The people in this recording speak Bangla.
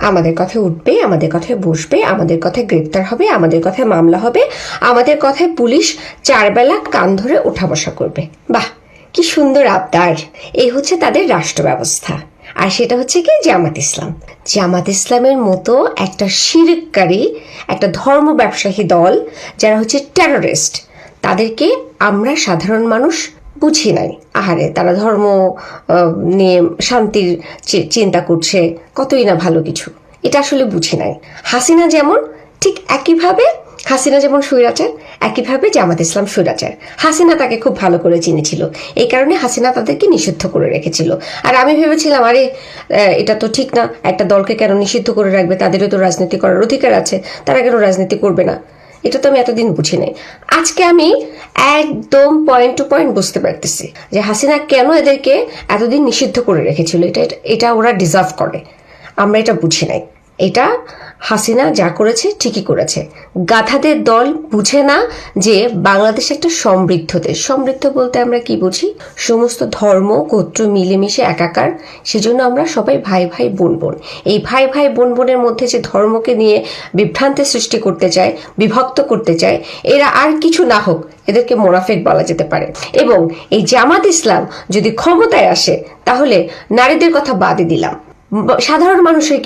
আমাদের কথায় উঠবে, আমাদের কথায় বসবে, আমাদের কথায় গ্রেপ্তার হবে, আমাদের কথায় মামলা হবে, আমাদের কথায় পুলিশ 4 বেলা কান ধরে ওঠা বসা করবে। বাহ, কি সুন্দর আবদার! এই হচ্ছে তাদের রাষ্ট্র ব্যবস্থা। আর সেটা হচ্ছে কি জামাত ইসলাম। জামাত ইসলামের মতো একটা শিরককারী, একটা ধর্ম ব্যবসায়ী দল, যারা হচ্ছে টেররিস্ট, তাদেরকে আমরা সাধারণ মানুষ বুঝি নাই। আহারে, তারা ধর্ম নিয়ে শান্তির চিন্তা করছে, কতই না ভালো কিছু, এটা আসলে বুঝি নাই। হাসিনা যেমন, ঠিক একইভাবে হাসিনা যেমন স্বৈরাচার, একইভাবে জামাত ইসলাম স্বৈরাচার। হাসিনা তাকে খুব ভালো করে চিনেছিল, এই কারণে হাসিনা তাদেরকে নিষিদ্ধ করে রেখেছিল। আর আমি ভেবেছিলাম, আরে এটা তো ঠিক না, একটা দলকে কেন নিষিদ্ধ করে রাখবে, তাদেরও তো রাজনীতি করার অধিকার আছে, তারা কেন রাজনীতি করবে না? এটা তো আমি এতদিন বুঝি নাই। আজকে আমি একদম পয়েন্ট টু পয়েন্ট বুঝতে পারতেছি যে হাসিনা কেন এদেরকে এতদিন নিষিদ্ধ করে রেখেছিল। এটা ওরা ডিজার্ভ করে, আমরা এটা বুঝি নাই। এটা হাসিনা যা করেছে ঠিকই করেছে। গাধাদের দল বুঝে না যে বাংলাদেশ একটা সমৃদ্ধ দেশ। সমৃদ্ধ বলতে আমরা কি বুঝি? সমস্ত ধর্ম গোত্র মিলেমিশে একাকার, সেজন্য আমরা সবাই ভাই ভাই বোন বোন। এই ভাই ভাই বোন বোনের মধ্যে যে ধর্মকে নিয়ে বিভ্রান্তি সৃষ্টি করতে চায়, বিভক্ত করতে চায়, এরা আর কিছু না হোক এদেরকে মোনাফেক বলা যেতে পারে। এবং এই জামাত ইসলাম যদি ক্ষমতায় আসে, তাহলে নারীদের কথা বাদই দিলাম, সাধারণ মানুষের কি